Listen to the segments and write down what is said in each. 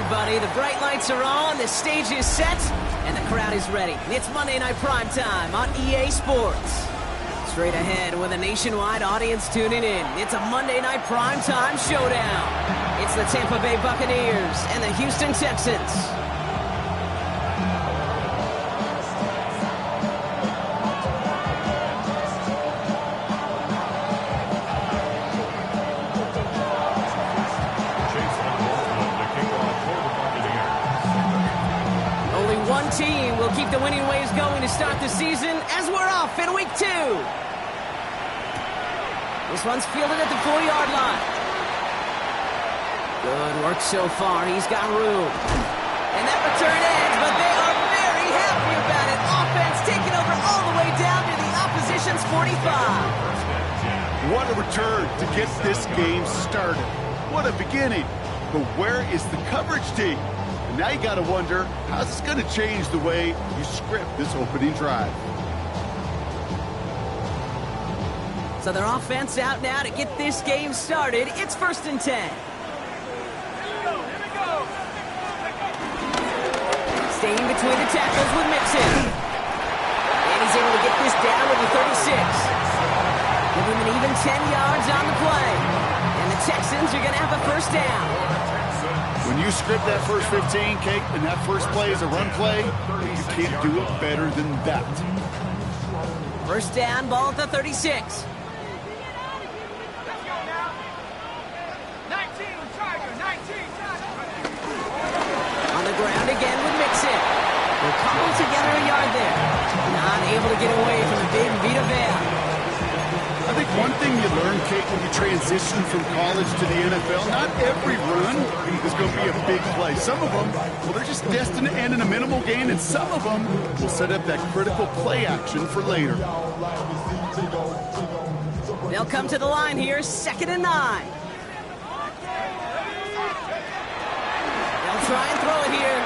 everybody. The bright lights are on, the stage is set, and the crowd is ready. It's Monday Night Primetime on EA Sports. Straight ahead with a nationwide audience tuning in. It's a Monday Night Primetime showdown. It's the Tampa Bay Buccaneers and the Houston Texans. One team will keep the winning ways going to start the season as we're off in week 2. This one's fielded at the 4-yard line. Good work so far. He's got room. And that return ends, but they are very happy about it. Offense taking over all the way down to the opposition's 45. What a return to get this game started. What a beginning. But where is the coverage team? Now you got to wonder, how's this going to change the way you script this opening drive? So their offense out now to get this game started. It's 1st and 10. Staying between the tackles with Mixon. And he's able to get this down with the 36. Give him an even 10 yards on the play. And the Texans are going to have a first down. When you script that first 15, Kate, and that first play is a run play, you can't do it better than that. First down, ball at the 36. On the ground again with Mixon. They'll cobble together a yard there. Not able to get away from the big Vita Vea. I think one thing you learn, Kate, when you transition from college to the NFL, not every run is going to be a big play. Some of them, well, they're just destined to end in a minimal gain, and some of them will set up that critical play action for later. They'll come to the line here, 2nd and 9. They'll try and throw it here.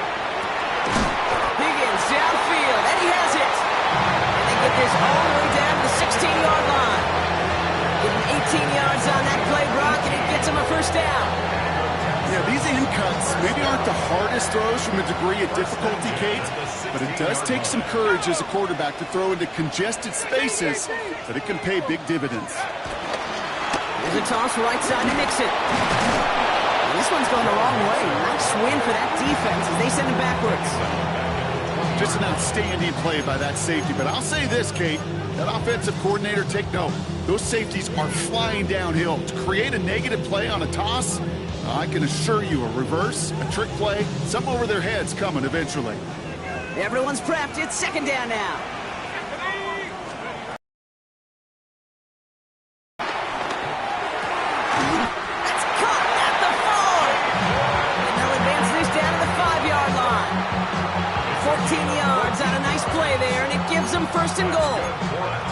Higgins downfield, and he has it. And they get this all the way down to the 16-yard line. Give him 18 yards on that play, Brock, and it gets him a first down. Yeah, these in cuts maybe aren't the hardest throws from a degree of difficulty, Kate, but it does take some courage as a quarterback to throw into congested spaces that it can pay big dividends. Here's a toss right side to Mixon. This one's going the wrong way. Nice win for that defense as they send it backwards. Just an outstanding play by that safety, but I'll say this, Kate, that offensive coordinator, take note. Those safeties are flying downhill. To create a negative play on a toss, I can assure you a reverse, a trick play, something over their heads coming eventually. Everyone's prepped. It's 2nd down now. That's caught at the 4. And they'll advance this down to the 5-yard line. 14 yards on a nice play there, and it gives them 1st and goal.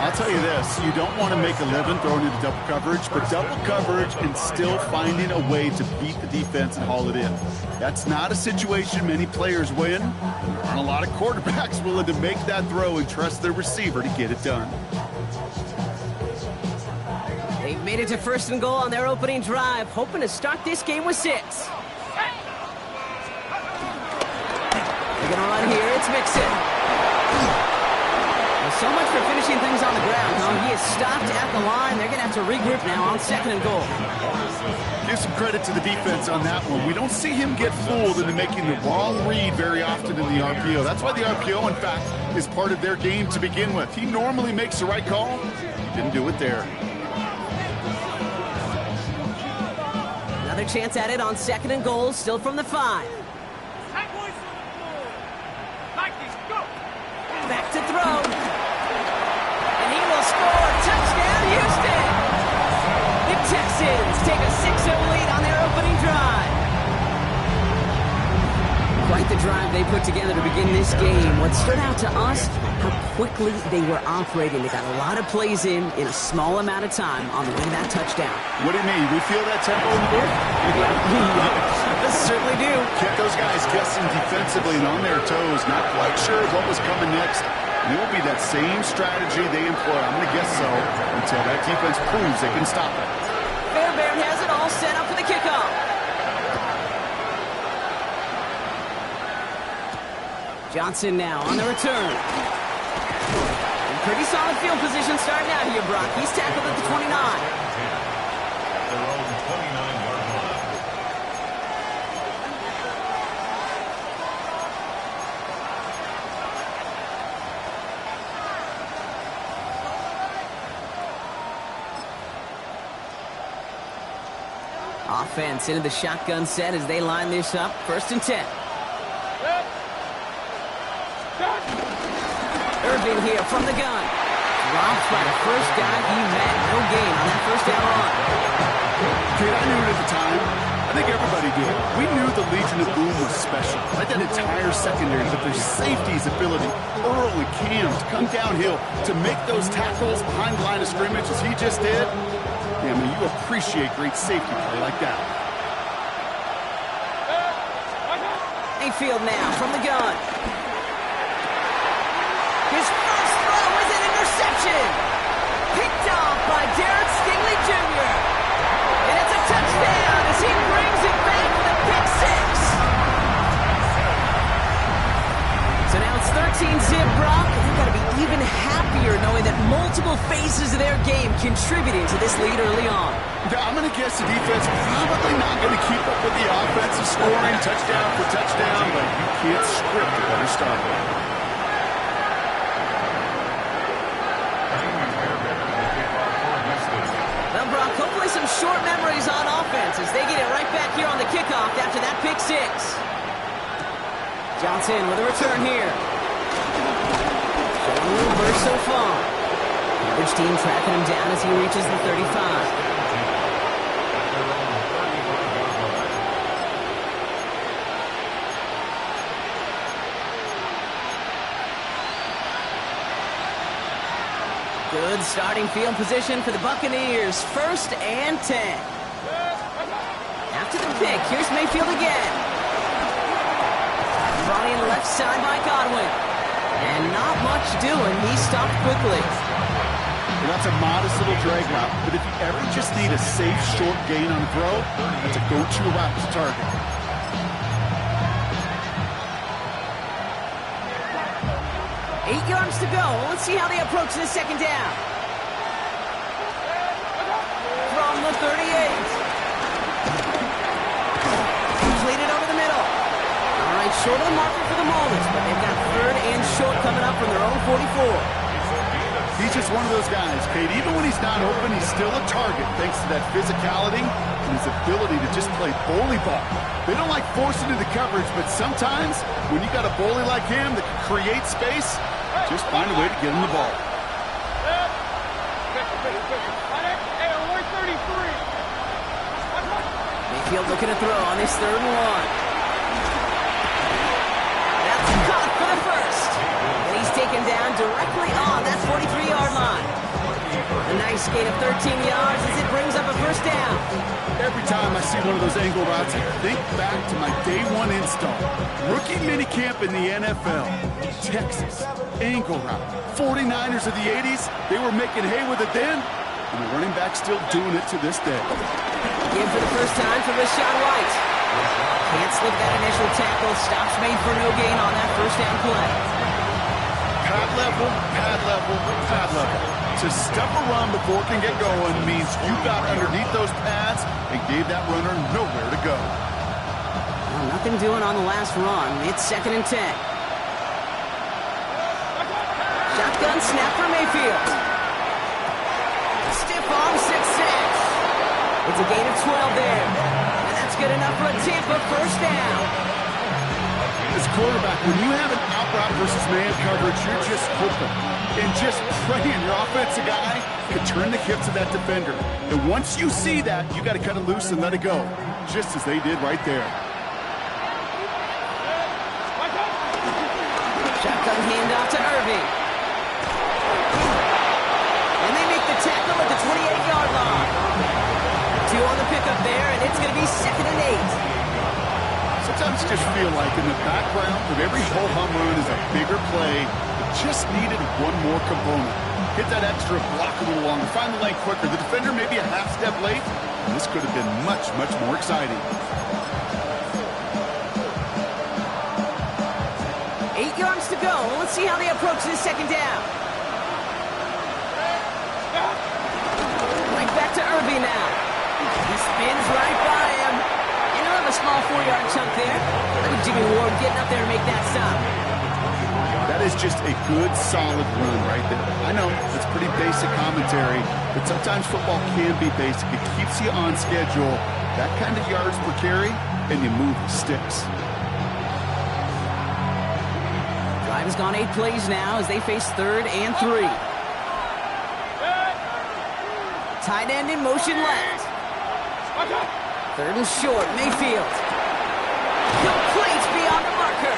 I'll tell you this, you don't want to make a living throwing into double coverage, but double coverage and still finding a way to beat the defense and haul it in. That's not a situation many players win. There aren't a lot of quarterbacks willing to make that throw and trust their receiver to get it done. They've made it to 1st and goal on their opening drive, hoping to start this game with 6. They're going to run here. It's Mixon. So much for finishing things on the ground. No, he is stopped at the line. They're going to have to regroup now on 2nd and goal. Give some credit to the defense on that one. We don't see him get fooled into making the wrong read very often in the RPO. That's why the RPO, in fact, is part of their game to begin with. He normally makes the right call. He didn't do it there. Another chance at it on 2nd and goal, still from the 5. Back to throw. And he will score. Touchdown, Houston. The Texans take a 6-0 lead on their opening drive. Quite the drive they put together to begin this game. What stood out to us, how quickly they were operating. They got a lot of plays in a small amount of time on the way to that touchdown. What do you mean? We feel that tempo in the board? Certainly do. Kept those guys guessing defensively and on their toes, not quite sure what was coming next. And it will be that same strategy they employ, I'm going to guess so, until that defense proves they can stop it. Fairbairn has it all set up for the kickoff. Johnson now on the return. Pretty solid field position starting out here, Brock. He's tackled at the 29. Their own 29-yard line. Offense into the shotgun set as they line this up. 1st and 10. Irving here from the gun. Dropped by the first guy he met. No gain on that 1st down run. Kid, I knew it at the time. I think everybody did. We knew the Legion of Boom was special. Like that entire secondary, but their safety's ability, Earl and Cam, to come downhill, to make those tackles behind the line of scrimmage as he just did. Yeah, I mean, you appreciate great safety play like that. Mayfield now from the gun. His first throw is an interception. Picked off by Derek Stingley Jr. And it's a touchdown as he brings it back with a pick 6. So now it's 13-zip, Brock. And they've got to be even happier knowing that multiple phases of their game contributed to this lead early on. Yeah, I'm going to guess the defense probably not going to keep up with the offensive scoring touchdown for touchdown, but you can't script a better start. Well, Brock, hopefully some short memories on offense as they get it right back here on the kickoff after that pick 6. Johnson with a return here. Showing a little burst so far. Average team tracking him down as he reaches the 35. Good starting field position for the Buccaneers. 1st and 10. After the pick, here's Mayfield again. Brought in left side by Godwin. And not much doing. He stopped quickly. Well, that's a modest little drag route, but if you ever just need a safe, short gain on a throw, that's a go-to route to target. 8 yards to go. Let's see how they approach this 2nd down. From the 38. Completed over the middle. All right, short of the marker for the moment, but they've got 3rd and short coming up from their own 44. He's just one of those guys, Kate. Even when he's not open, he's still a target thanks to that physicality and his ability to just play bully ball. They don't like forcing into coverage, but sometimes when you got a bully like him that can create space, just find a way to get him the ball. Mayfield looking to throw on this 3rd and 1. That's caught for the 1st. And he's taken down directly on that 43-yard line. A nice gain of 13 yards as it brings up a 1st down. Every time I see one of those angle routes, I think back to my day 1 install. Rookie minicamp in the NFL. Texas. Angle route. 49ers of the 80s, they were making hay with it then, and the running back's still doing it to this day. Again for the 1st time for Rashad White. Can't slip that initial tackle. Stops made for no gain on that 1st down play. Pad level, pad level, pad level. To stuff a run before it can get going means you got underneath those pads and gave that runner nowhere to go. Well, nothing doing on the last run. It's 2nd and 10. Shotgun snap for Mayfield. Stiff arm 6-6. It's a gain of 12 there. And that's good enough for a Tampa 1st down. As quarterback, when you have an out route versus man coverage, you're just hoping and just praying your offensive guy can turn the hips of that defender. And once you see that, you got to cut it loose and let it go, just as they did right there. Shotgun handoff to Irving. And they make the tackle at the 28-yard line. 2 on the pickup there, and it's going to be 2nd and 8. Sometimes you just feel like in the background of every ho-hum run is a bigger play. It just needed one more component. Hit that extra block a little longer. Find the lane quicker. The defender may be a half step late, and this could have been much, much more exciting. 8 yards to go. Let's see how they approach this second down. Right back to Irby now. He spins right by him. And he'll have a small 4-yard chunk there. Look at Jimmy Ward getting up there to make that stop. That is just a good, solid run right there. I know, it's pretty basic commentary, but sometimes football can be basic. It keeps you on schedule. That kind of yards per carry, and you move the sticks. Drive has gone 8 plays now as they face 3rd and 3. Tight end in motion left. 3rd and short, Mayfield. Complete beyond the marker.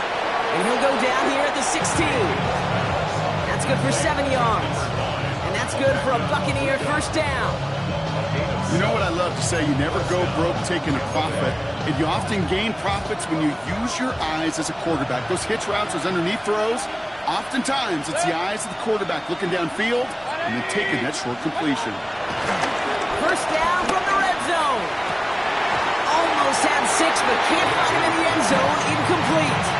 And he'll go down here at the 16. That's good for 7 yards. And that's good for a Buccaneer first down. You know what I love to say? You never go broke taking a profit. And you often gain profits when you use your eyes as a quarterback. Those hitch routes, those underneath throws, oftentimes it's the eyes of the quarterback looking downfield and then taking that short completion. First down from the red zone. Almost had 6, but can't find him in the end zone. Incomplete.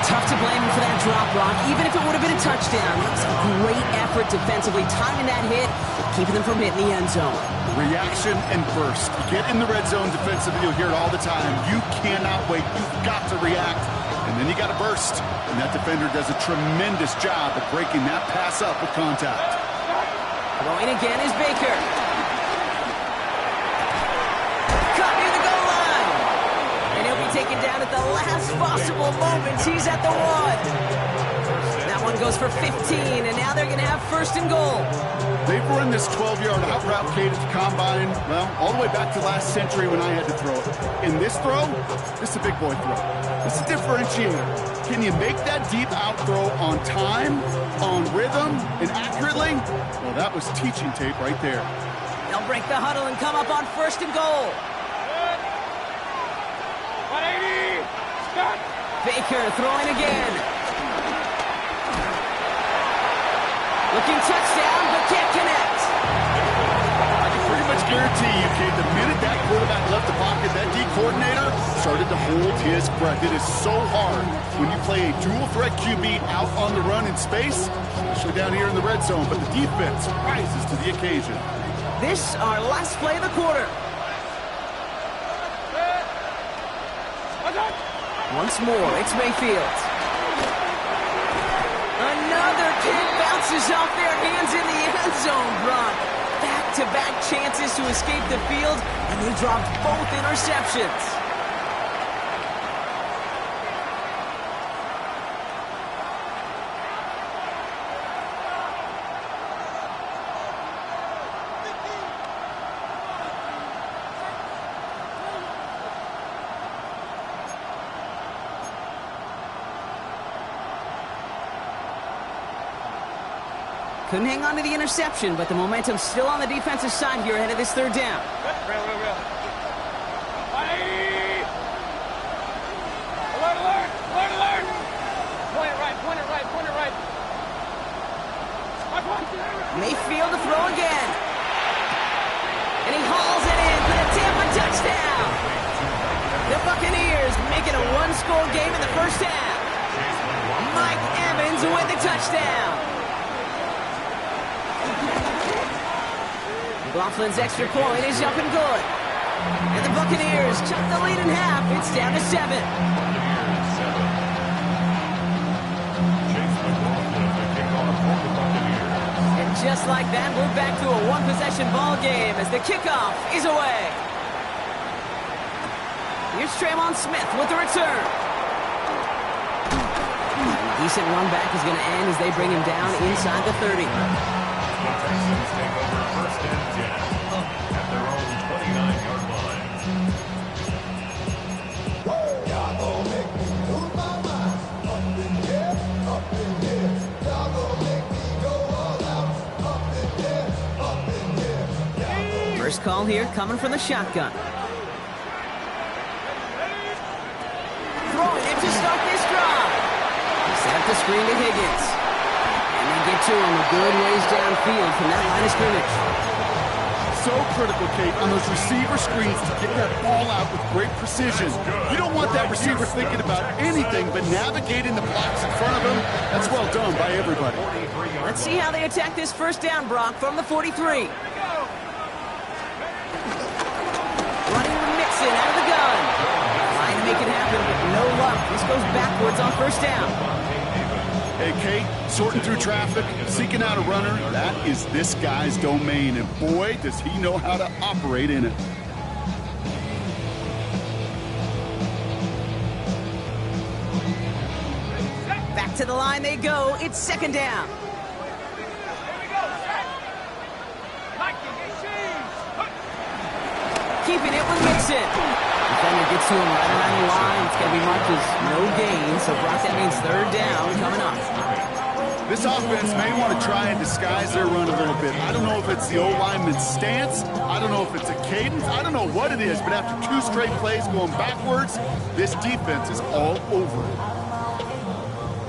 Tough to blame him for that drop, Ron, even if it would have been a touchdown. It was a great effort defensively, timing that hit, keeping them from hitting the end zone. Reaction and burst. You get in the red zone defensively, you'll hear it all the time. You cannot wait. You've got to react, and then you got to burst. And that defender does a tremendous job of breaking that pass up with contact. Throwing again is Baker. Caught near the goal line. And he'll be taken down at the last possible moments. He's at the 1. That one goes for 15, and now they're going to have 1st and goal. They've run this 12-yard out route, Kate, at the combine, well, all the way back to last century when I had to throw it. In this throw, this is a big boy throw. It's a differentiator. Can you make that deep out throw on time, on rhythm, and accurately? Well, that was teaching tape right there. They'll break the huddle and come up on 1st and goal. 180. Stop. Baker throwing again. Looking touchdown, but can't connect. I can pretty much guarantee you, Kate, the minute that quarterback left the pocket, that D coordinator started to hold his breath. It is so hard when you play a dual-threat QB out on the run in space, especially down here in the red zone, but the defense rises to the occasion. This our last play of the quarter. Once more, it's Mayfield. Another kick bounces off their hands in the end zone, Ron. Back-to-back chances to escape the field, and they dropped both interceptions. Couldn't hang on to the interception, but the momentum's still on the defensive side here ahead of this 3rd down. Real. 180. Alert. Point it right. Mayfield to throw again. And he hauls it in for the Tampa touchdown. The Buccaneers making a 1-score game in the first half. Mike Evans with the touchdown. McLaughlin's extra point is up and good. And the Buccaneers chop the lead in half. It's down to 7. And just like that, we're back to a 1-possession ball game as the kickoff is away. Here's Tremon Smith with the return. Decent run back is going to end as they bring him down inside the 30. Texans take over 1st and 10 at their own 29-yard line. Y'all gon' make me lose my mind. Up in here. Y'all gon' make me go all out. Up in here. First call here coming from the shotgun. Throwing it to start this drive. Set up the screen to Higgins. And they get to him a good ways downfield from that line of scrimmage. so critical, Kate, on those receiver screens to get that ball out with great precision. You don't want that receiver thinking about anything but navigating the blocks in front of him. That's well done by everybody. Let's see how they attack this first down, Brock, from the 43. Running with Mixon out of the gun. Trying to make it happen, but no luck. This goes backwards on first down. Hey, Kate, sorting through traffic, seeking out a runner, that is this guy's domain, and boy, does he know how to operate in it. Back to the line they go. It's second down. Keeping it with Mixon. Defender gets to him right around the line. It's going to be marked as no gain, so Brock, that means third down coming up. This offense may want to try and disguise their run a little bit. I don't know if it's the O-lineman's stance. I don't know if it's a cadence. I don't know what it is, but after 2 straight plays going backwards, this defense is all over it.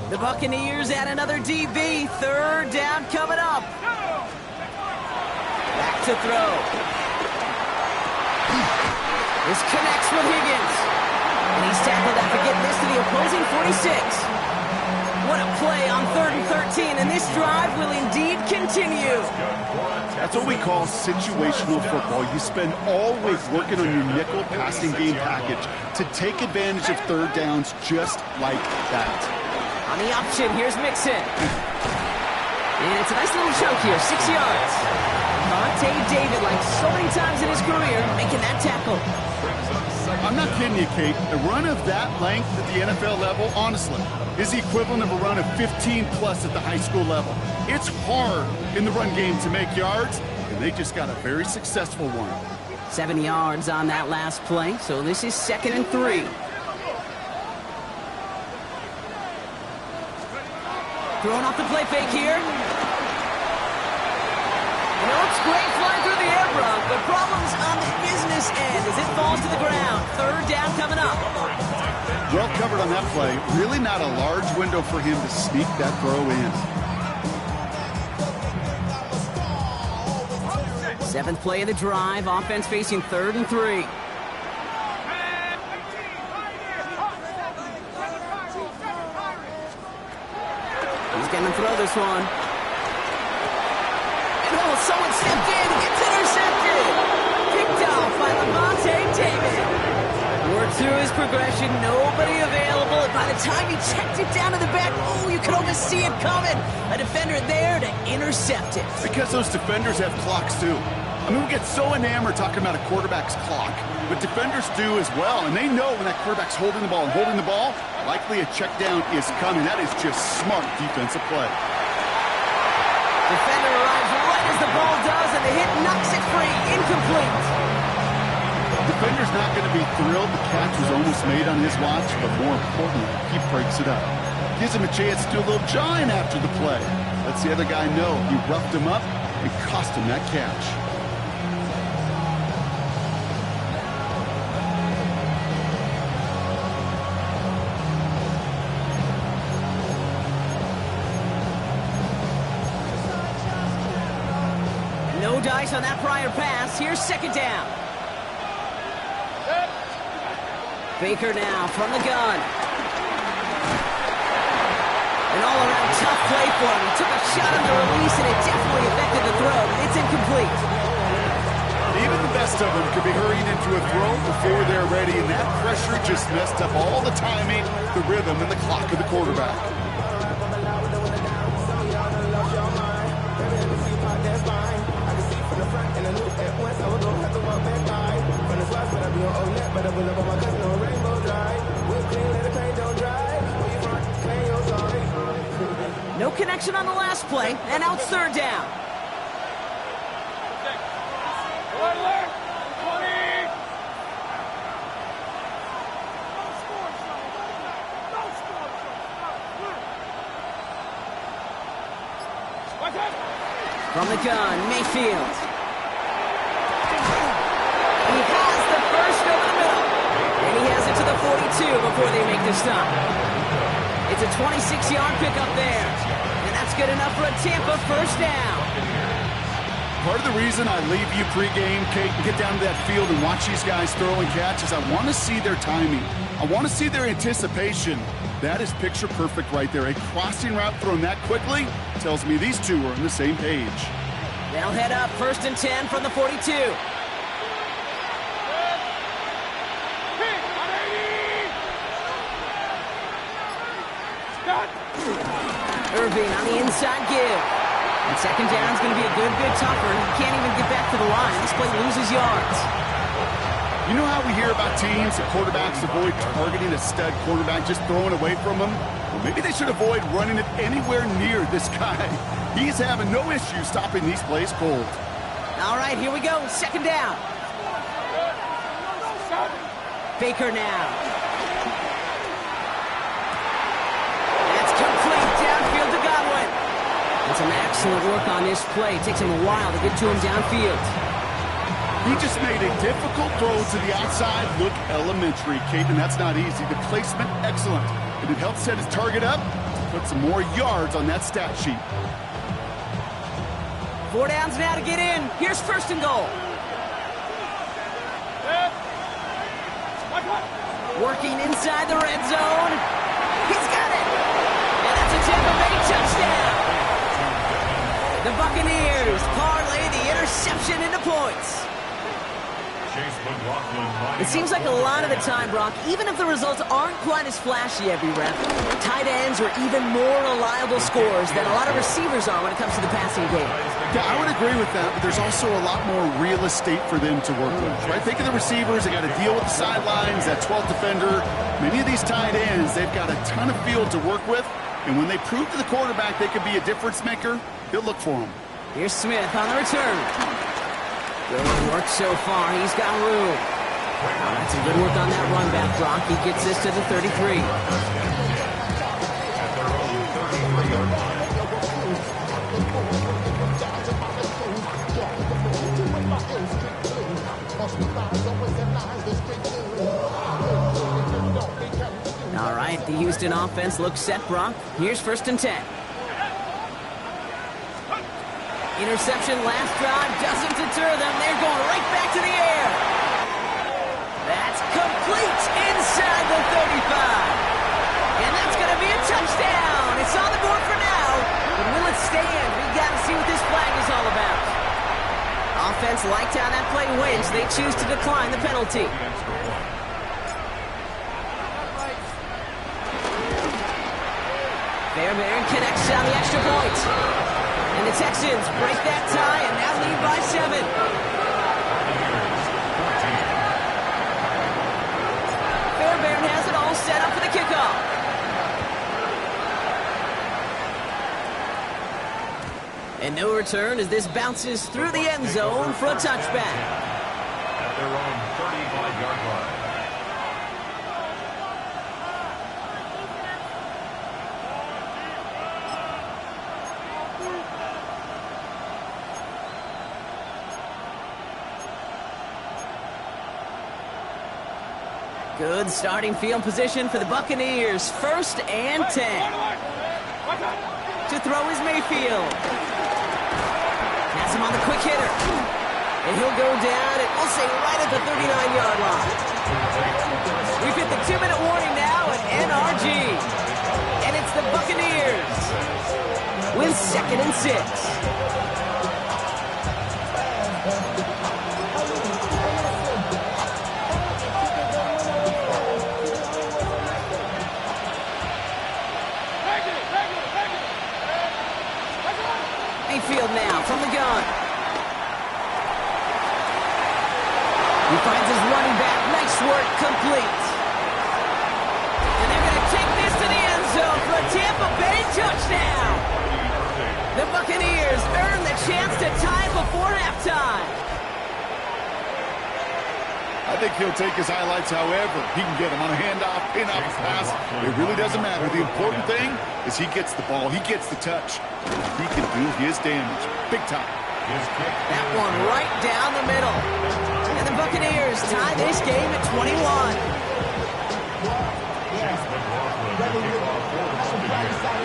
The Buccaneers add another DB. Third down coming up. Back to throw. This connects with Higgins. And he's tackled after getting this to the opposing 46. What a play on 3rd and 13, and this drive will indeed continue. That's what we call situational football. You spend all week working on your nickel passing game package to take advantage of third downs just like that. On the option, here's Mixon. And it's a nice little chunk here, 6 yards. Monte David, like so many times in his career, making that tackle. I'm not kidding you, Kate. A run of that length at the NFL level, honestly, is the equivalent of a run of 15-plus at the high school level. It's hard in the run game to make yards, and they just got a very successful one. 7 yards on that last play, so this is 2nd and 3. Throwing off the play fake here. And it looks great flying through the air, Brock, but problems on the business end as it falls to the ground. Third down coming up. Well covered on that play. Really not a large window for him to sneak that throw in. 7th play of the drive. Offense facing 3rd and 3. He's going to throw this one. And oh, someone stepped in. It's intercepted. Picked off by Monte David. Worked through his progression. Nobody available. And by the time he checked it down to the back, oh, you could almost see it coming. A defender there to intercept it. Because those defenders have clocks, too. I mean, we get so enamored talking about a quarterback's clock, but defenders do as well, and they know when that quarterback's holding the ball, likely a check down is coming. That is just smart defensive play. Defender arrives right as the ball does, and the hit knocks it free. Incomplete. Defender's not going to be thrilled the catch was almost made on his watch, but more importantly, he breaks it up. Gives him a chance to do a little jawing after the play. Lets the other guy know he roughed him up and cost him that catch. No dice on that prior pass. Here's 2nd down. Baker now from the gun. An all-around tough play for him. He took a shot on the release, and it definitely affected the throw. It's incomplete. Even the best of them could be hurrying into a throw before they're ready, and that pressure just messed up all the timing, the rhythm, and the clock of the quarterback. No connection on the last play, and now it's 3rd down. From the gun, Mayfield. He has the first over the middle. And he has it to the 42 before they make the stop. It's a 26-yard pickup there. And that's good enough for a Tampa first down. Part of the reason I leave you pregame, Kate, and get down to that field and watch these guys throw and catch is I want to see their timing. I want to see their anticipation. That is picture perfect right there. A crossing route thrown that quickly tells me these two are on the same page. They'll head up 1st and 10 from the 42. Irving on the inside give. And second down is going to be a good bit tougher. He can't even get back to the line. This play loses yards. You know how we hear about teams that quarterbacks avoid targeting a stud quarterback, just throwing away from him? Well, maybe they should avoid running it anywhere near this guy. He's having no issue stopping these plays cold. All right, here we go. Second down. Baker now. That's complete downfield to Godwin. And some excellent work on this play. It takes him a while to get to him downfield. He just made a difficult throw to the outside look elementary, Kate, and that's not easy. The placement, excellent. And it helped set his target up to put some more yards on that stat sheet. 4 downs now to get in. Here's 1st and goal. Working inside the red zone. He's got it. And that's a Tampa Bay touchdown. The Buccaneers parlay the interception into points. It seems like a lot of the time, Brock, even if the results aren't quite as flashy every rep, tight ends are even more reliable scorers than a lot of receivers are when it comes to the passing game. Yeah, I would agree with that, but there's also a lot more real estate for them to work with, right? Think of the receivers. They got to deal with the sidelines, that 12th defender. Many of these tight ends, they've got a ton of field to work with, and when they prove to the quarterback they could be a difference maker, he'll look for them. Here's Smith on the return. Good work so far. He's got room. That's a good work on that run back, Brock. He gets this to the 33. All right, the Houston offense looks set, Brock. Here's 1st and 10. Interception last drive doesn't deter them. They're going right back to the air. That's complete inside the 35. And that's going to be a touchdown. It's on the board for now. But will it stand? We've got to see what this flag is all about. Offense liked how that play went, so they choose to decline the penalty. Fairbairn connects on the extra point. And the Texans break that tie and now lead by 7. Fairbairn has it all set up for the kickoff. And no return as this bounces through the end zone for a touchback. At their own 35-yard line. Good starting field position for the Buccaneers. 1st and 10. To throw is Mayfield. Has him on the quick hitter. And he'll go down, and we'll say right at the 39-yard line. We've hit the 2-minute warning now at NRG. And it's the Buccaneers with 2nd and 6. Mayfield now from the gun. He finds his running back. Nice work, complete. And they're going to take this to the end zone for a Tampa Bay touchdown. The Buccaneers earn the chance to tie before halftime. I think he'll take his highlights however he can get them on a handoff, pin-up, pass. It really doesn't matter. The important thing is he gets the ball. He gets the touch. He can do his damage. Big time. That one right down the middle. And the Buccaneers tie this game at 21.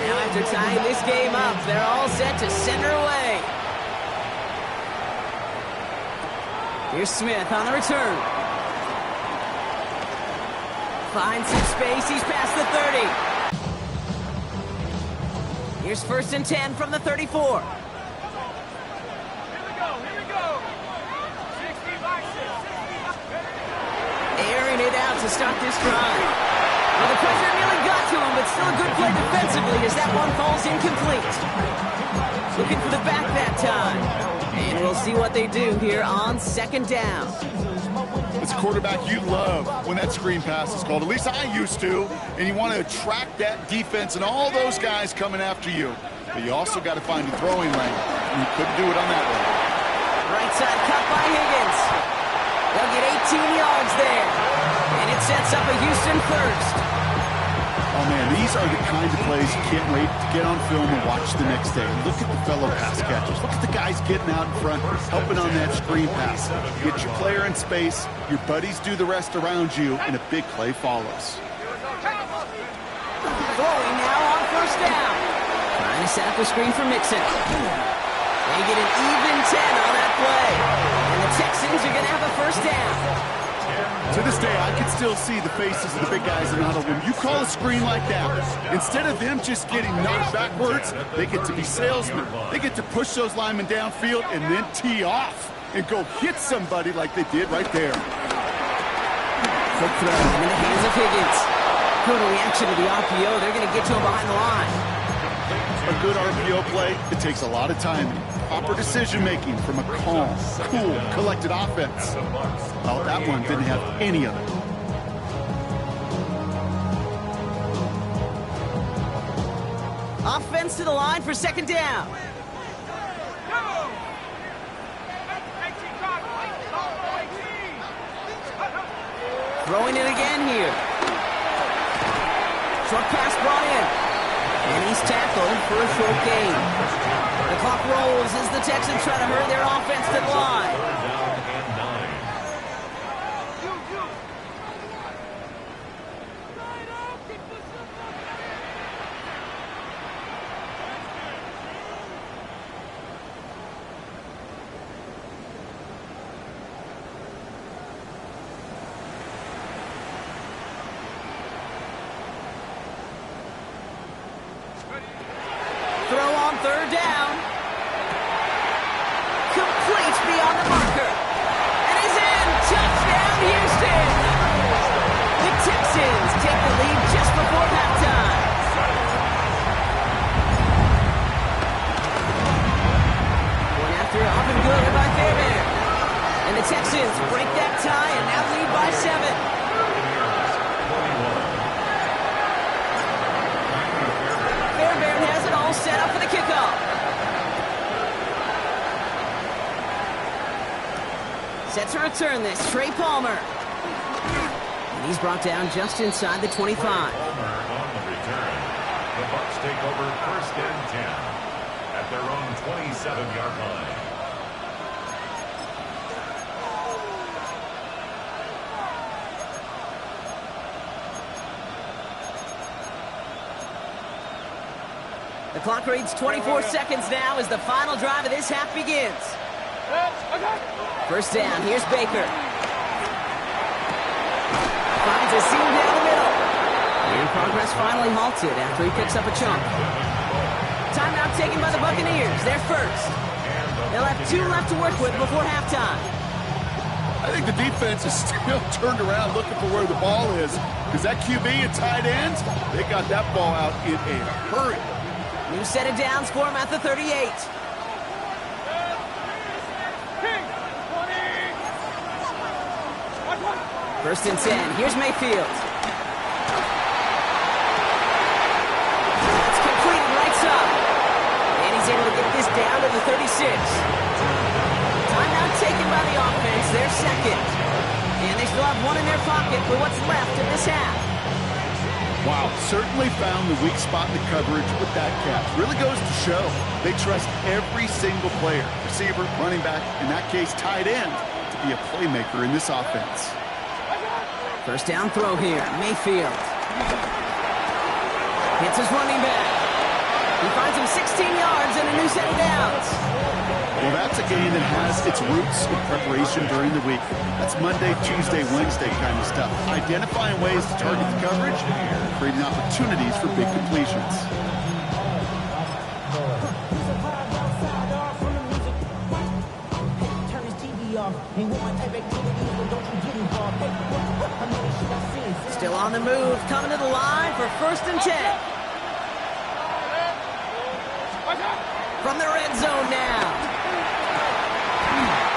Now after tying this game up, they're all set to send her away. Here's Smith on the return. Finds some space. He's past the 30. Here's 1st and 10 from the 34. Here we go. 60 by 6. Airing it out to start this drive. Well, the pressure nearly got to him, but still a good play defensively as that one falls incomplete. Looking for the back that time. And we'll see what they do here on 2nd down. It's a quarterback you love when that screen pass is called. At least I used to. And you want to attract that defense and all those guys coming after you. But you also got to find a throwing lane. And you couldn't do it on that one. Right side cut by Higgins. They'll get 18 yards there. And it sets up a Houston first. Oh, man, these are the kinds of plays you can't wait to get on film and watch the next day. Look at the fellow pass catchers. Look at the guys getting out in front, helping on that screen pass. Get your player in space, your buddies do the rest around you, and a big play follows. Throwing now on 1st down. Trying to set up a screen for Mixon. They get an even 10 on that play. And the Texans are going to have a 1st down. To this day, I can still see the faces of the big guys in huddle. When you call a screen like that, instead of them just getting knocked backwards, they get to be salesmen. They get to push those linemen downfield and then tee off and go hit somebody like they did right there. Quick throw in the hands of Higgins. Good reaction to the RPO. They're going to get to him behind the line. A good RPO play, it takes a lot of timing. Proper decision-making from a calm, cool, collected offense. Well, that one didn't have any of it. Offense to the line for 2nd down. Throwing it again here. Short pass brought in. And he's tackled for a short gain. The clock rolls as the Texans try to hurry their offense to the line. Throw on 3rd down. Complete beyond the marker. And he's in. Touchdown, Houston. The Texans take the lead just before halftime. One after up and good by Fairbairn. And the Texans break that tie and now lead by 7. Set up for the kickoff. Set to return this, Trey Palmer. And he's brought down just inside the 25. Palmer on the return. The Bucs take over 1st and 10 at their own 27-yard line. The clock reads 24 seconds now as the final drive of this half begins. 1st down, here's Baker. Finds a seam down the middle. And progress finally halted after he picks up a chunk. Timeout taken by the Buccaneers, they're first. They'll have 2 left to work with before halftime. I think the defense is still turned around looking for where the ball is, because that QB and tight end, they got that ball out in a hurry. New set of downs for him at the 38. First and 10. Here's Mayfield. It's completed right side. And he's able to get this down to the 36. Timeout taken by the offense. They're second. And they still have 1 in their pocket for what's left of this half. Wow, certainly found the weak spot in the coverage with that catch. Really goes to show they trust every single player, receiver, running back, in that case tight end, to be a playmaker in this offense. First down throw here, Mayfield. Hits his running back. He finds him 16 yards and a new set of downs. Well, that's a game that has its roots in preparation during the week. That's Monday, Tuesday, Wednesday kind of stuff. Identifying ways to target the coverage, creating opportunities for big completions. Still on the move, coming to the line for 1st and 10. From the red zone now.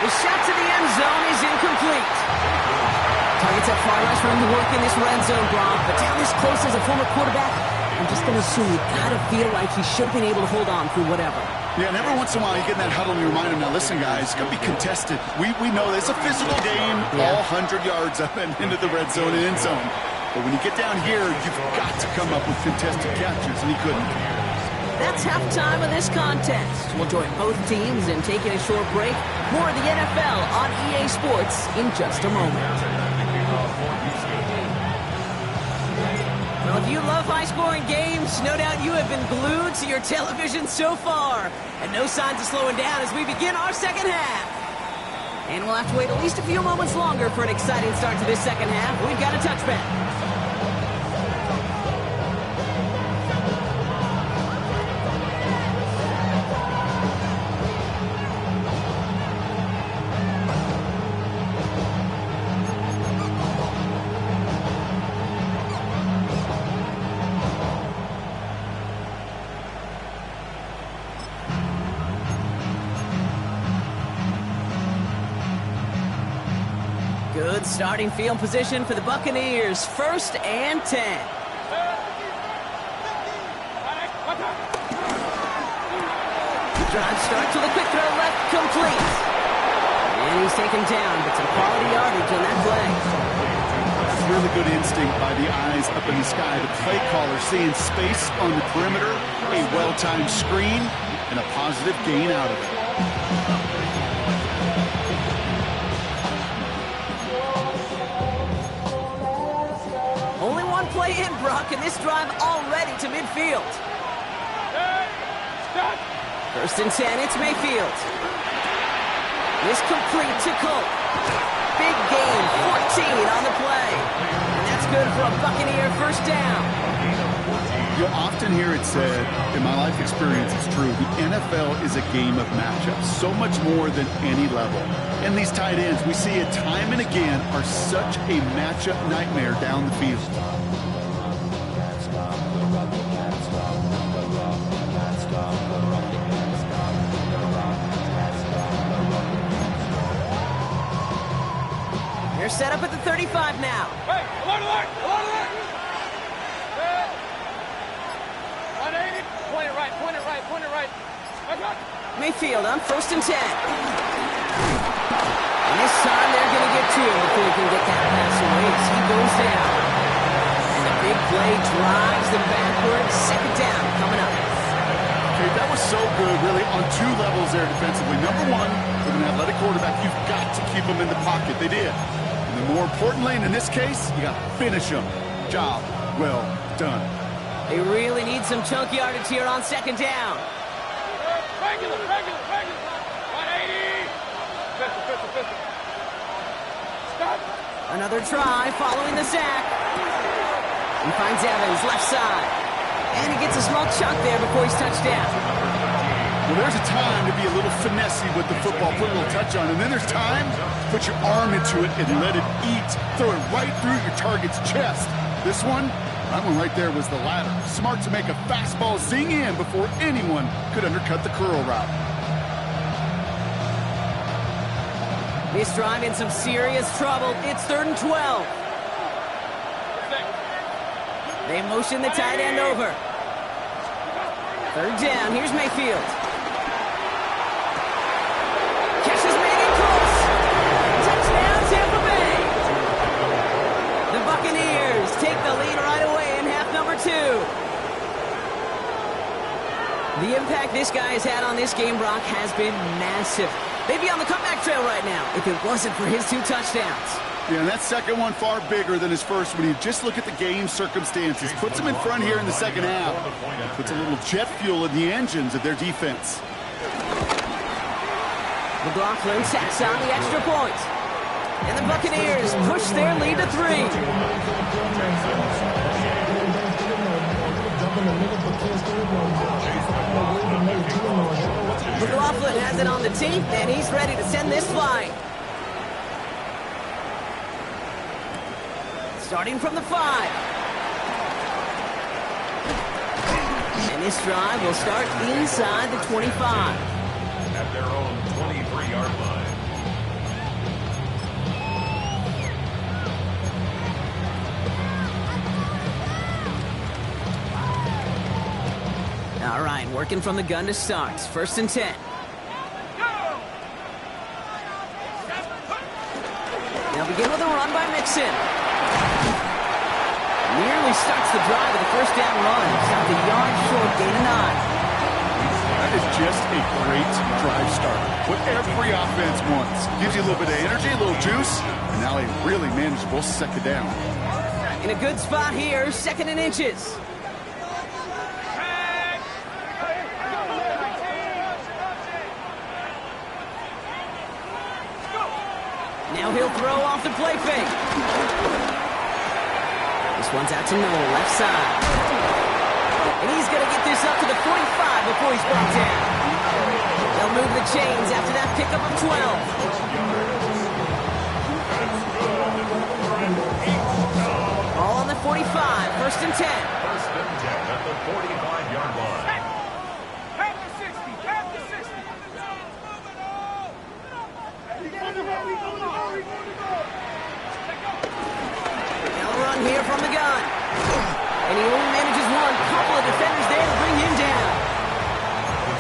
The shot to the end zone is incomplete. Targets at far right for him to work in this red zone, Gronk. But down this close as a former quarterback, I'm just going to assume you got to feel like he should have been able to hold on through whatever. Yeah, and every once in a while you get in that huddle and you remind him, now listen guys, it's going to be contested. We know it's a physical game, all 100 yards up and into the red zone and end zone. But when you get down here, you've got to come up with contested catches, and he couldn't. That's halftime of this contest. We'll join both teams in taking a short break. More of the NFL on EA Sports in just a moment. Well, if you love high-scoring games, no doubt you have been glued to your television so far. And no signs of slowing down as we begin our second half. And we'll have to wait at least a few moments longer for an exciting start to this second half. We've got a touchback. Good starting field position for the Buccaneers. 1st and 10. Drive starts with a quick throw left, complete. And he's taken down, but some quality yardage on that play. That's really good instinct by the eyes up in the sky. The play caller seeing space on the perimeter, a well-timed screen, and a positive gain out of it. Only one play in, Brock, and this drive already to midfield. 1st and 10, it's Mayfield. This complete to Colt. Big gain, 14 on the play. And that's good for a Buccaneer 1st down. You'll often hear it said, in my life experience, it's true, the NFL is a game of matchups, so much more than any level. And these tight ends, we see it time and again, are such a matchup nightmare down the field. They're set up at the 35 now. Hey, alert, alert, alert, alert! 180, point it right, point it right, point it right. Mayfield on 1st and 10. And this time they're going to get to him before he can get that pass away as he goes down. And the big play drives them backwards. 2nd down coming up. Okay, that was so good, really, on 2 levels there defensively. Number one, with an athletic quarterback, you've got to keep him in the pocket. They did. And then more importantly, and in this case, you got to finish him. Job well done. They really need some chunk yardage here on 2nd down. Regular, regular, regular. 180. Pistol. Stop. Another try following the sack. He finds Evans left side. And he gets a small chunk there before he's touched down. Well, there's a time to be a little finessey with the football, put a little touch on, and then there's time to put your arm into it and let it eat. Throw it right through your target's chest. This one, that one right there was the latter. Smart to make a fastball zing in before anyone could undercut the curl route. This drive in some serious trouble. It's 3rd and 12. They motion the tight end over. 3rd down. Here's Mayfield. Catch is made in close. Touchdown, Tampa Bay. The Buccaneers take the lead right away in half number 2. The impact this guy has had on this game, Brock, has been massive. They'd be on the comeback trail right now if it wasn't for his 2 touchdowns. Yeah, and that second one far bigger than his first when you just look at the game circumstances. Puts them in front here in the second half. Puts a little jet fuel in the engines of their defense. McLaughlin tacks on the extra point. And the Buccaneers push their lead to 3. McLaughlin has it on the tee, and he's ready to send this flying. Starting from the 5. And this drive will start inside the 25. At their own 23-yard line. All right, working from the gun to start. 1st and 10. Now begin with a run by Mixon. Nearly starts the drive with a 1st down run. Stopped a yard short, gain of 9. That is just a great drive starter. What every offense wants. Gives you a little bit of energy, a little juice, and now a really manageable second down. In a good spot here, 2nd and inches. Now he'll throw off the play fake. This one's out to Noel, left side. And he's going to get this up to the 45 before he's brought down. They'll move the chains after that pickup of 12. All on the 45, 1st and 10. 1st and 10 at the 45-yard line. Here from the gun. And he only manages one. Couple of defenders there to bring him down.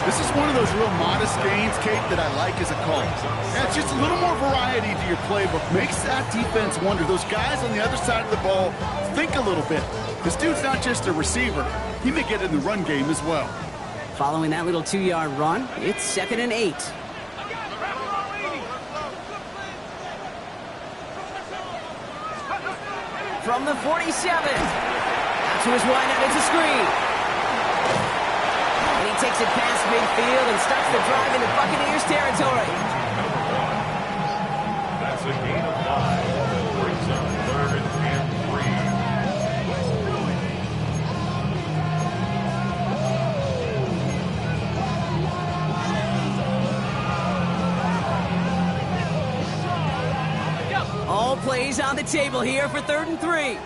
This is one of those real modest gains, Kate, that I like as a call. Yeah, it's just a little more variety to your playbook. Makes that defense wonder. Those guys on the other side of the ball think a little bit. This dude's not just a receiver. He may get in the run game as well. Following that little 2-yard run, it's 2nd and 8. From the 47. Out to his wideout, it's a screen. And he takes it past midfield and starts the drive into Buccaneers territory. That's a gain of 5. Brings up 3rd and 3. All plays on the table here for 3rd and 3.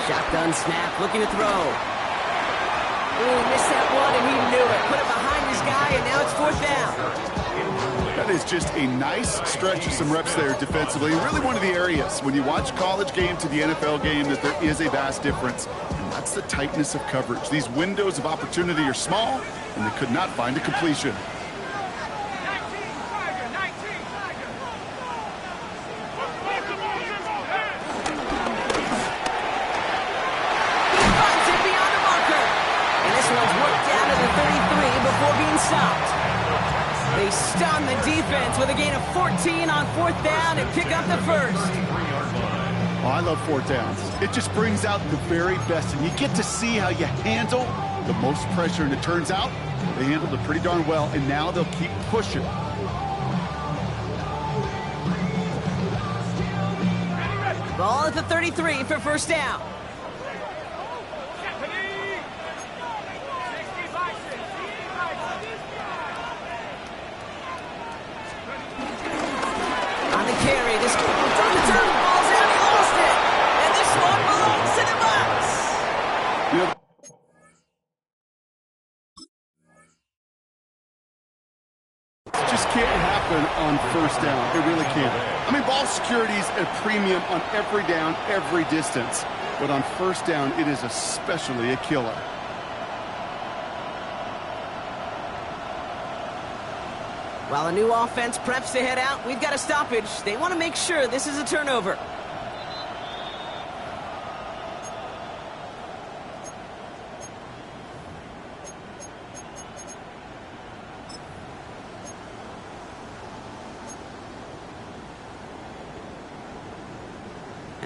Shotgun snap, looking to throw. Ooh, missed that one, and he knew it. Put it behind his guy, and now it's 4th down. That is just a nice stretch of some reps there defensively. Really one of the areas, when you watch college game to the NFL game, that there is a vast difference. And that's the tightness of coverage. These windows of opportunity are small, and they could not find a completion. They stun the defense with a gain of 14 on 4th down and pick up the 1st. Oh, I love 4th downs. It just brings out the very best, and you get to see how you handle the most pressure, and it turns out they handled it pretty darn well, and now they'll keep pushing. Ball at the 33 for 1st down. Carry this from the turn, ball's out, he lost it, and this one belongs to the Bucs. Yep. It just can't happen on 1st down. It really can't. I mean, ball security is a premium on every down, every distance, but on 1st down, it is especially a killer. While a new offense preps to head out, we've got a stoppage. They want to make sure this is a turnover.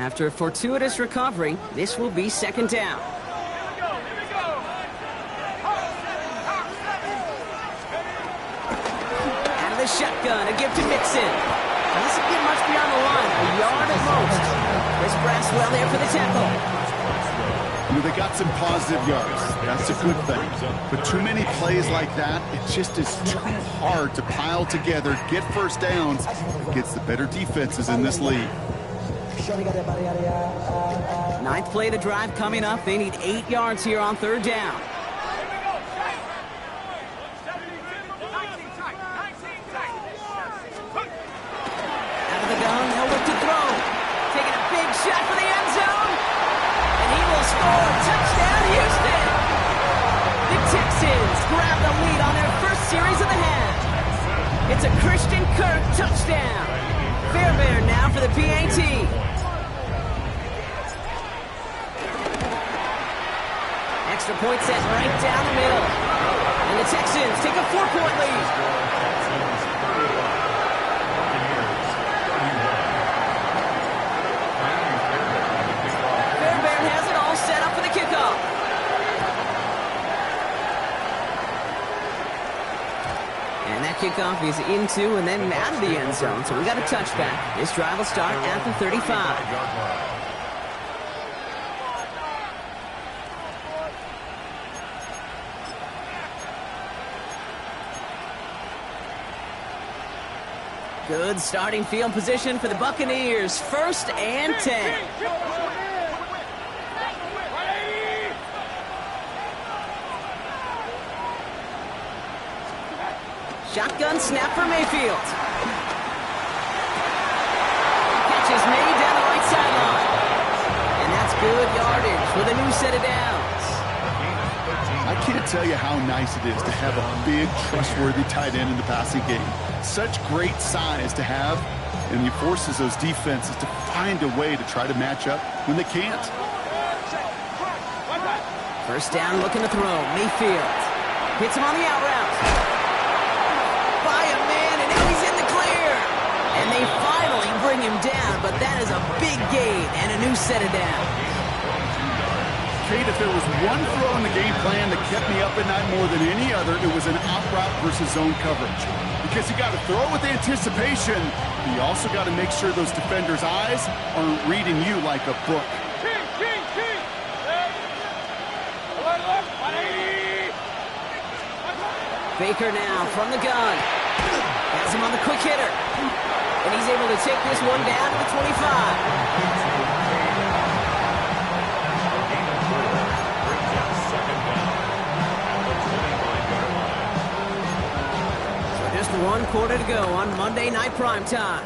After a fortuitous recovery, this will be second down. Out of the shotgun, a gift to Mixon. Now, this will get much beyond the line, a yard at most. Chris Braswell there for the tackle. They got some positive yards. That's a good thing. But too many plays like that, it just is too hard to pile together, get first downs against the better defenses in this league. Ninth play of the drive coming up. They need 8 yards here on third down. Out of the gun, they'll look to throw. Taking a big shot for the end zone. And he will score. Touchdown, Houston. The Texans grab the lead on their first series of the half. It's a Christian Kirk touchdown. Fairbairn now for the PAT. Extra point set right down the middle. And the Texans take a 4-point lead. Fairbairn has it all set up for the kickoff. And that kickoff is into and then out of the end zone. So we got a touchback. This drive will start at the 35. Good starting field position for the Buccaneers. 1st and 10. Shotgun snap for Mayfield. Catch is made down the right sideline. And that's good yardage with a new set of downs. I can't tell you how nice it is to have a big, trustworthy tight end in the passing game. Such great size to have, and he forces those defenses to find a way to try to match up when they can't. First down, looking to throw. Mayfield hits him on the out route. By a man, and now he's in the clear. And they finally bring him down, but that is a big gain and a new set of downs. Kate, if there was one throw in the game plan that kept me up at night more than any other, it was an out route versus zone coverage. Because you got to throw with anticipation, but you also got to make sure those defenders' eyes aren't reading you like a book. Baker now from the gun. Has him on the quick hitter. And he's able to take this one down to the 25. Just 1 quarter to go on Monday Night Primetime.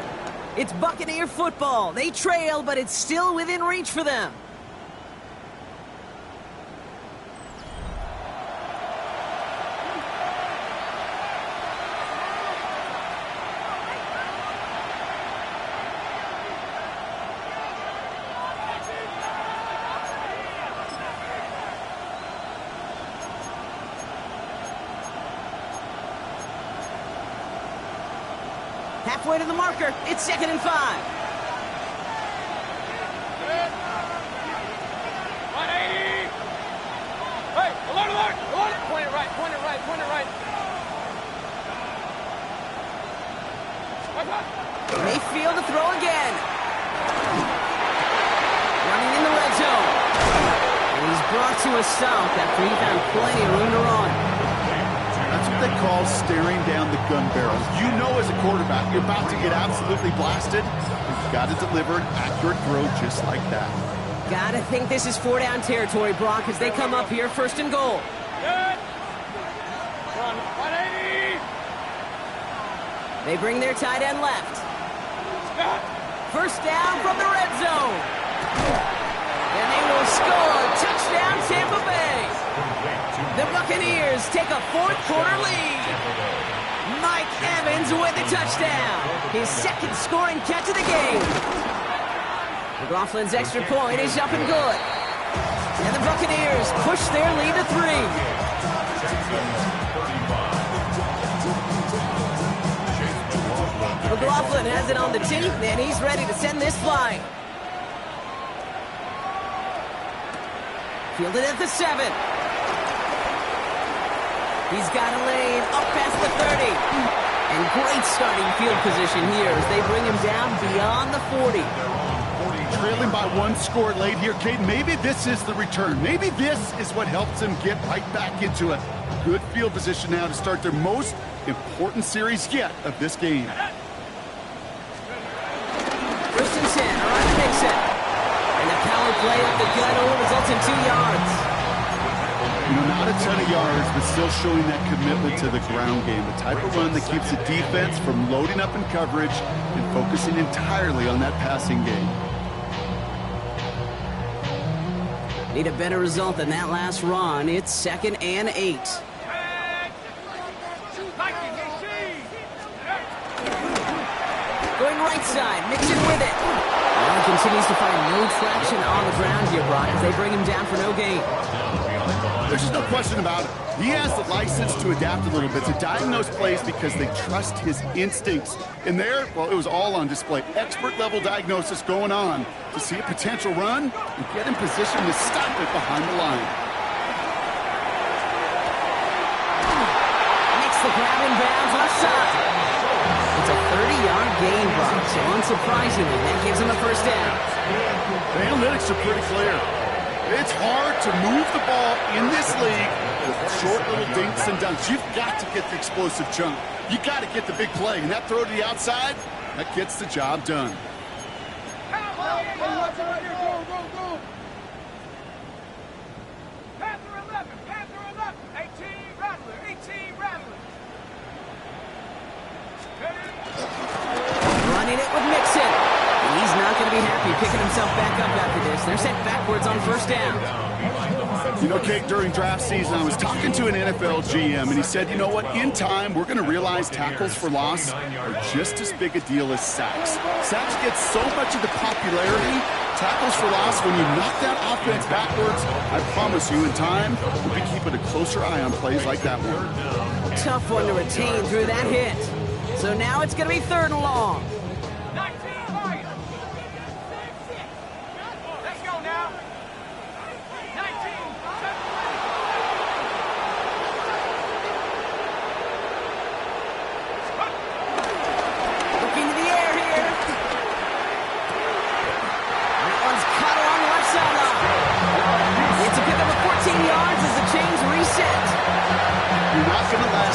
It's Buccaneer football. They trail, but it's still within reach for them. Halfway to the marker. It's 2nd and 5. 180. Hey, alert. Point it right. Mayfield to throw again. Running in the red zone. And he's brought to a stop after he found plenty of room to run. That's what they call staring down the gun barrel. You know as a quarterback, you're about to get absolutely blasted. You've got to deliver an accurate throw just like that. Gotta think this is 4-down territory, Brock, as they come up here 1st and goal. Good. 180. They bring their tight end left. Scott. First down from the red zone. And they will score. Touchdown, Tampa Bay. The Buccaneers take a 4th quarter lead. Mike Evans with the touchdown. His 2nd scoring catch of the game. McLaughlin's extra point is up and good. And the Buccaneers push their lead to 3. McLaughlin has it on the tee, and he's ready to send this flying. Fielded at the 7. He's got a lane up past the 30. And great starting field position here as they bring him down beyond the 40. Trailing by 1 score late here, Kate. Maybe this is the return. Maybe this is what helps them get right back into it. Good field position now to start their most important series yet of this game. First and 10, around the Nixon. And the power play up the gut only results in 2 yards. You know, not a ton of yards, but still showing that commitment to the ground game. The type of run that keeps the defense from loading up in coverage and focusing entirely on that passing game. Need a better result than that last run. It's 2nd and 8. Going right side, Mixon with it. Well, he continues to find no traction on the ground here, Brock, as they bring him down for no gain. There's just no question about it. He has the license to adapt a little bit, to diagnose plays because they trust his instincts. And there, well, it was all on display. Expert-level diagnosis going on to see a potential run and get in position to stop it behind the line. Makes the grab in bounds left side. It's a 30-yard gain, Brock, so unsurprisingly, that gives him a first down. The analytics are pretty clear. It's hard to move the ball in this league with short little dinks and dunks. You've got to get the explosive chunk. You got to get the big play. And that throw to the outside, that gets the job done. Running it with Mixon. He's not going to be happy picking himself back up after this. They're sent backwards on first down. You know, Kate, during draft season, I was talking to an NFL GM, and he said, you know what, in time, we're going to realize tackles for loss are just as big a deal as sacks. Sacks get so much of the popularity. Tackles for loss, when you knock that offense backwards, I promise you, in time, we'll be keeping a closer eye on plays like that one. Tough one to retain through that hit. So now it's going to be 3rd and long.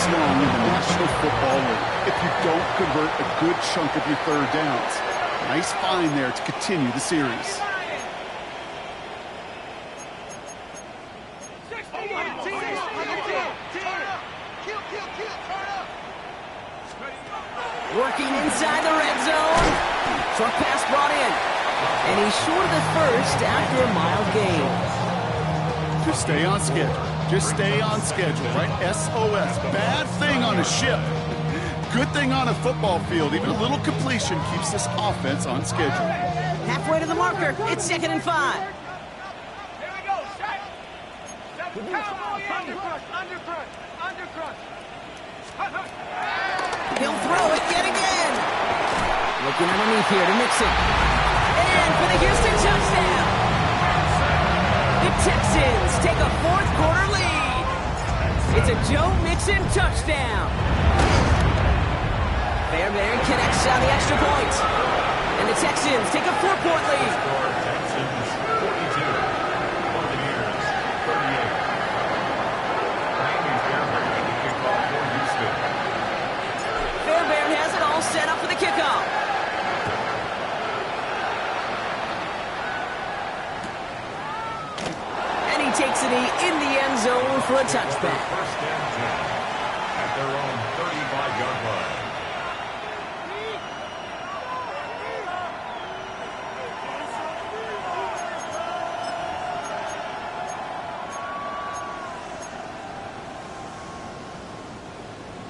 Long in the National Football League if you don't convert a good chunk of your 3rd downs. Nice find there to continue the series. Working inside the red zone. Short pass brought in. And he's short of the first after a mild gain. Just stay on schedule. Just stay on schedule, right? SOS. Bad thing on a ship. Good thing on a football field. Even a little completion keeps this offense on schedule. Halfway to the marker. It's 2nd and 5. Here we go. Undercrush. He'll throw it yet again. Looking underneath here to Mixon. And for the Houston touchdown. The Texans take a 4th quarter lead. It's a Joe Mixon touchdown. Fairbairn connects on the extra point. And the Texans take a 4-point lead. Texans 42, Buccaneers 38. Amy Fairbairn with the kickoff for Houston. Fairbairn has it all set up for the kickoff. And he takes it in the end zone for a touchback. First and 10 at their own 35-yard line.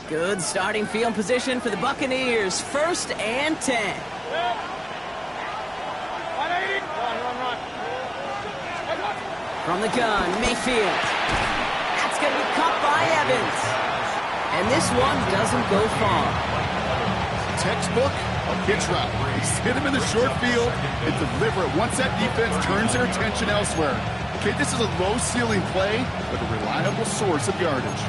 Good starting field position for the Buccaneers. 1st and 10. 180. Run. From the gun, Mayfield. That's going to be caught by Evans. And this one doesn't go far. Textbook, a pitch route. Just hit him in the short field and deliver it once that defense turns their attention elsewhere. Okay, this is a low-ceiling play, but a reliable source of yardage.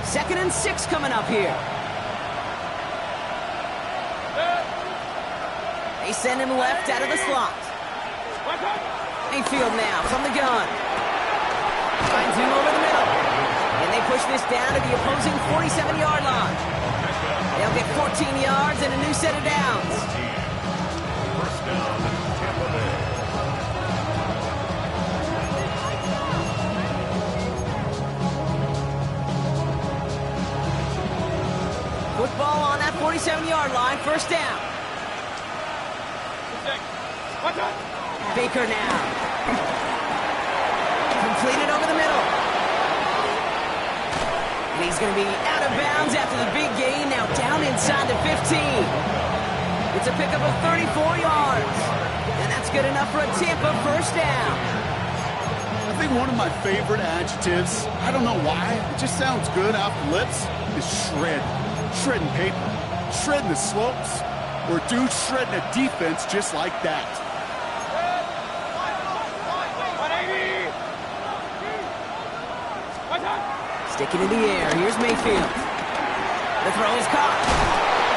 2nd and 6 coming up here. They send him left out of the slot. Mayfield now from the gun. Finds him over the middle. And they push this down to the opposing 47-yard line. They'll get 14 yards and a new set of downs. First down, Tampa Bay. Football on that 47-yard line, first down. Baker now. Completed over the middle. And he's going to be out of bounds after the big gain, now down inside the 15. It's a pickup of 34 yards. And that's good enough for a Tampa first down. I think one of my favorite adjectives, I don't know why, it just sounds good off the lips, is shred. Shredding paper, shredding the slopes, or dude shredding a defense just like that. Sticking in the air, here's Mayfield. The throw is caught.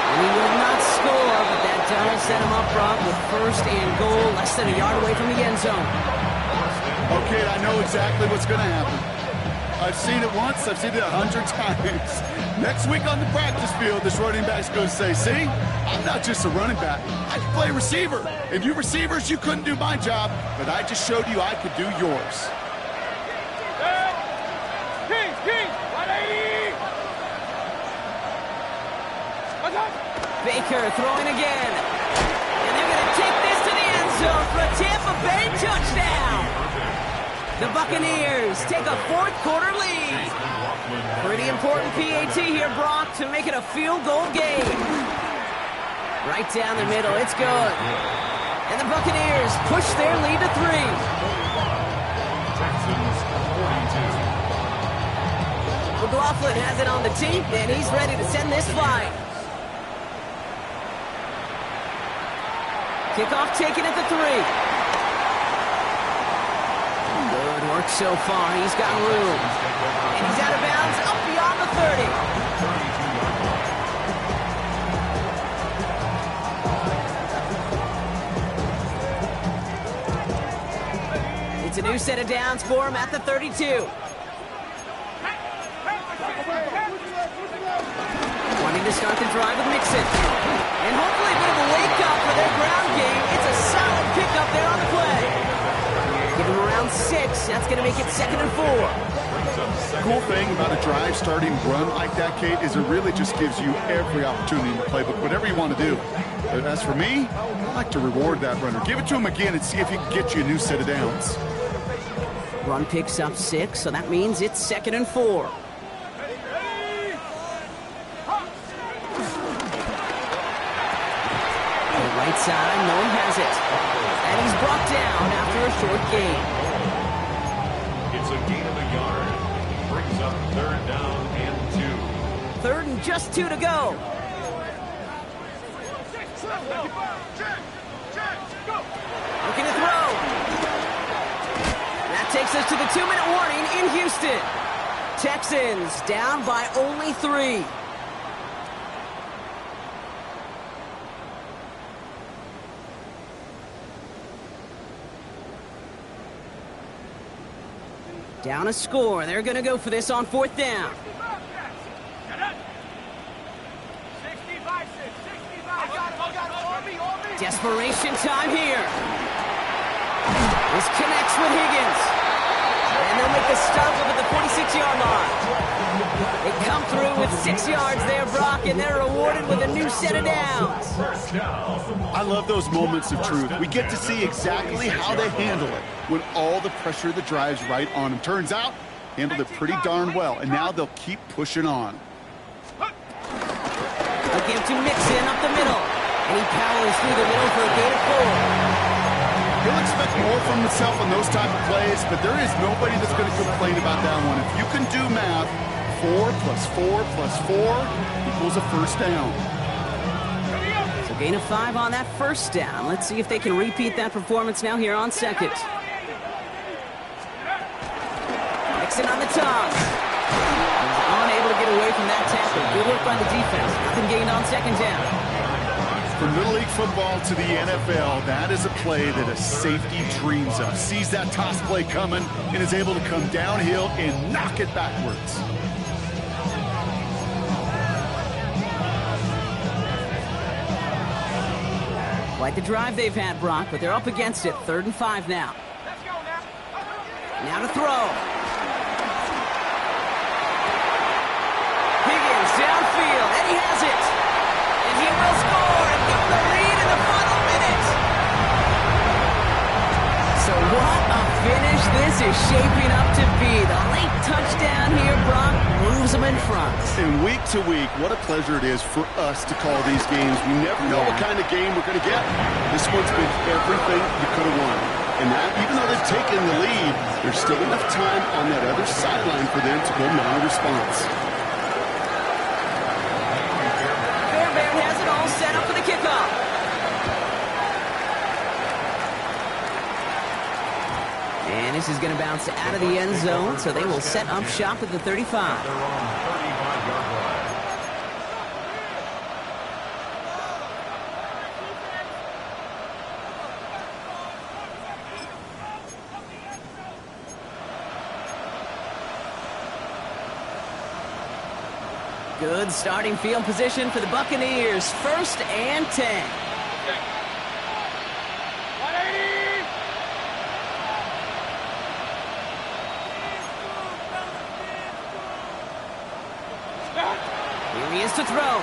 And he will not score, but that does set him up front with 1st and goal, less than a yard away from the end zone. Okay, I know exactly what's going to happen. I've seen it once, I've seen it 100 times. Next week on the practice field, this running back's going to say, see, I'm not just a running back. I can play receiver. And you receivers, you couldn't do my job, but I just showed you I could do yours. Baker throwing again. And they're going to take this to the end zone for a Tampa Bay touchdown. The Buccaneers take a 4th quarter lead. Pretty important PAT here, Brock, to make it a field goal game. Right down the middle, it's good. And the Buccaneers push their lead to 3. Texans 42. McLaughlin has it on the tee, and he's ready to send this flight. Kickoff taken at the 3. Good work so far. He's got room. And he's out of bounds up beyond the 30. It's a new set of downs for him at the 32. Wanting to start the drive with Mixon. And hopefully a bit of a wake-up for their ground game. It's a solid pickup there on the play. Give him around 6. That's going to make it 2nd and 4. The cool thing about a drive starting run like that, Kate, is it really just gives you every opportunity in the playbook, whatever you want to do. But as for me, I like to reward that runner. Give it to him again and see if he can get you a new set of downs. Run picks up 6, so that means it's 2nd and 4. Right side, no one has it. And he's brought down after a short gain. It's a gain of a yard. Brings up 3rd down and 2. 3rd and just 2 to go. Looking to throw. That takes us to the 2-minute warning in Houston. Texans down by only 3. Down a score. They're going to go for this on 4th down. Desperation time here. This connects with Higgins. And they'll make the stop up at the 46-yard line. They come through with 6 yards there, Brock, and they're rewarded with a new set of downs. I love those moments of truth. We get to see exactly how they handle it when all the pressure of the drive's right on them. Turns out, handled it pretty darn well, and now they'll keep pushing on. They'll give to Mixon up the middle, and he powers through the middle for a gain of 4. He'll expect more from himself on those type of plays, but there is nobody that's going to complain about that one. If you can do math, 4 + 4 + 4 equals a first down. So Gain of 5 on that first down. Let's see if they can repeat that performance now here on second. Nixon on the toss. He's unable to get away from that tackle. Good work by the defense. Nothing gained on second down. From Little League football to the NFL, that is a play that a safety dreams of. Sees that toss play coming and is able to come downhill and knock it backwards. Quite the drive they've had, Brock, but they're up against it. 3rd and 5 now. Let's go now. Now to throw. Higgins downfield, and he has it. And he will score and give them the lead in the final minute. So what a finish this is shaping up to be. The late touchdown here, Brock, moves them in front. And week to week, what a pleasure it is for us to call these games. We never know what kind of game we're going to get. This one's been everything you could have won. And now, even though they've taken the lead, there's still enough time on that other sideline for them to go mount a response. Fairbairn has it all set up for the kickoff. And this is going to bounce out of the end zone, so they will set up shop at the 35. Their own 35-yard line. Good starting field position for the Buccaneers. 1st and 10. 180. Here he is to throw.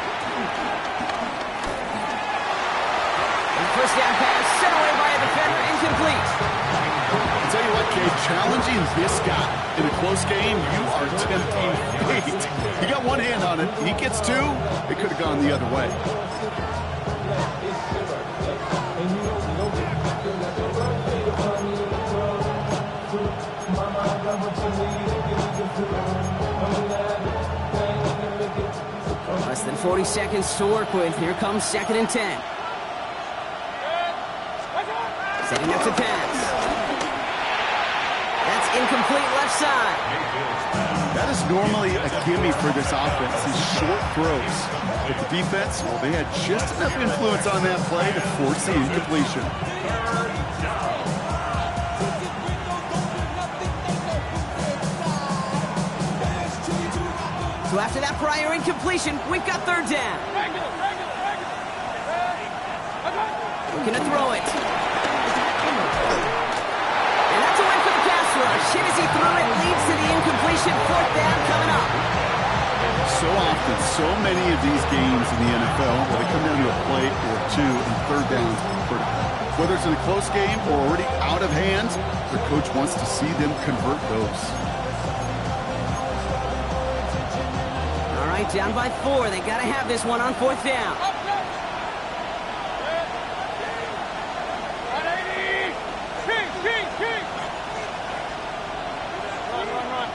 And first down pass sent away by a defender, incomplete. I'll tell you what, Kate, challenging this guy in a close game, you are tempting fate. He got one hand on it. He gets 2. It could have gone the other way. Less than 40 seconds to work with. Here comes 2nd and 10. Setting up to pass. That's incomplete left side. That is normally a gimme for this offense, these short throws. But the defense, well, they had just enough influence on that play to force the incompletion. So after that prior incompletion, we've got 3rd down. Looking to throw it. And that's a win for the pass rush. Hit as he threw it, leads to the incompletion. 4th down coming up. So often, so many of these games in the NFL, where they come down to a play or 2 and 3rd downs critical. Whether it's in a close game or already out of hands, the coach wants to see them convert those. All right, down by 4. They got to have this one on 4th down. 180. King. Run.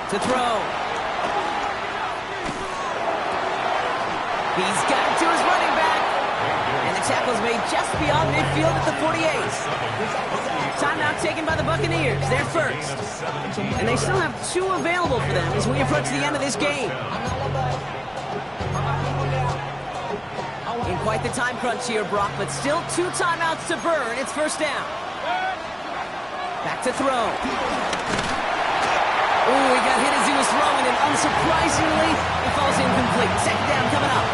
To throw. He's got it to his running back. And the tackle's made just beyond midfield at the 48. Timeout taken by the Buccaneers. They're first. And they still have 2 available for them as we approach the end of this game. In quite the time crunch here, Brock, but still 2 timeouts to burn. It's 1st down. Back to throw. Oh, he got hit as he was throwing, and unsurprisingly, it falls incomplete. 2nd down coming up.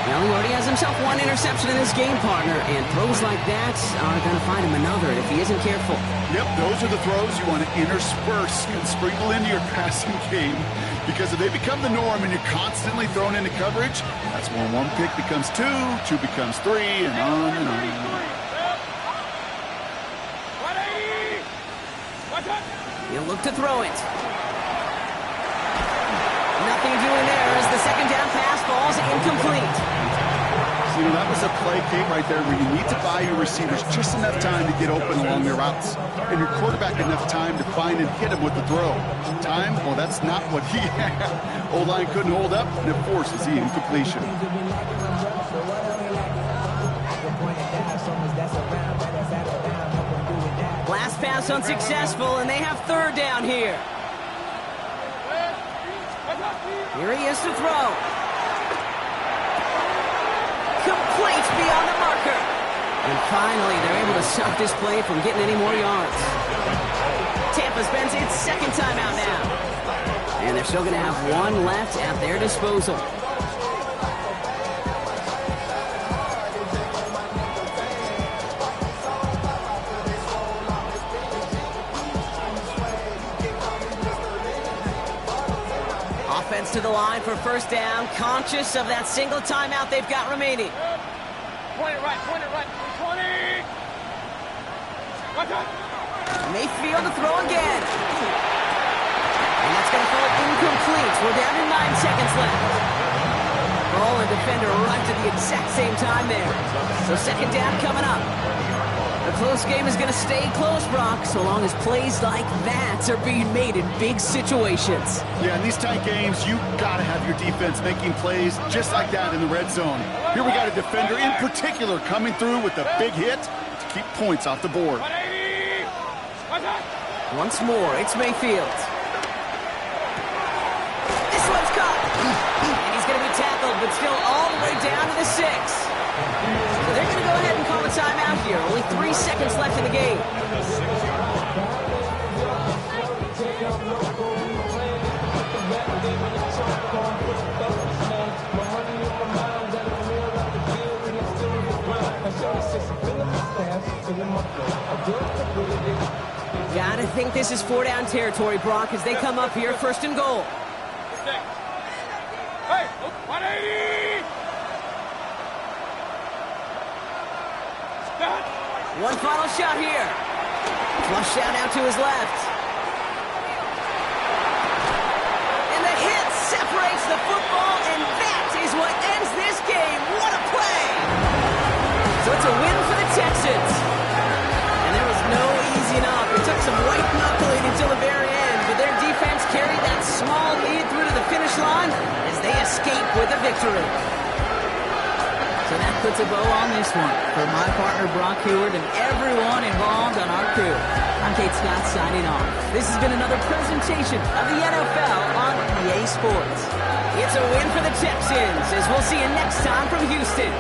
Well, he already has himself 1 interception in this game, partner, and throws like that are going to find him another if he isn't careful. Yep, those are the throws you want to intersperse and sprinkle into your passing game, because if they become the norm and you're constantly thrown into coverage, that's when 1 pick becomes 2, 2 becomes 3, and on and on. 180. He'll look to throw it. Nothing doing there as the 2nd down pass falls incomplete. You know, that was a play, Kate, right there where you need to buy your receivers just enough time to get open along their routes. And your quarterback enough time to find and hit him with the throw. Time? Well, that's not what he had. O-line couldn't hold up, and it forces the incompletion. Last pass unsuccessful, and they have third down here. Here he is to throw. Complete beyond the marker. And finally, they're able to stop this play from getting any more yards. Tampa spends its second timeout now. And they're still going to have one left at their disposal. Offense to the line for first down, conscious of that single timeout they've got remaining. Point it right, 20! Mayfield to throw again. And that's going to fall incomplete. We're down to 9 seconds left. Ball and defender arrived at the exact same time there. So second down coming up. The close game is going to stay close, Brock, so long as plays like that are being made in big situations. Yeah, in these tight games, you got to have your defense making plays just like that in the red zone. Here we got a defender in particular coming through with a big hit to keep points off the board. Once more, it's Mayfield. This one's caught. And he's going to be tackled, but still all the way down to the 6. So they're going to go ahead and call a timeout here. Only 3 seconds left in the game. Gotta think this is 4-down territory, Brock, as they come up here first and goal. Hey, 180! One final shot here. Flushed out to his left. And the hit separates the football, and that is what ends this game. What a play! So it's a win for the Texans. And there was no easing up. It took some white knuckling until the very end, but their defense carried that small lead through to the finish line as they escape with a victory. So that puts a bow on this one. For my partner, Brock Heward, and everyone involved on our crew, I'm Kate Scott signing off. This has been another presentation of the NFL on EA Sports. It's a win for the Texans, as we'll see you next time from Houston.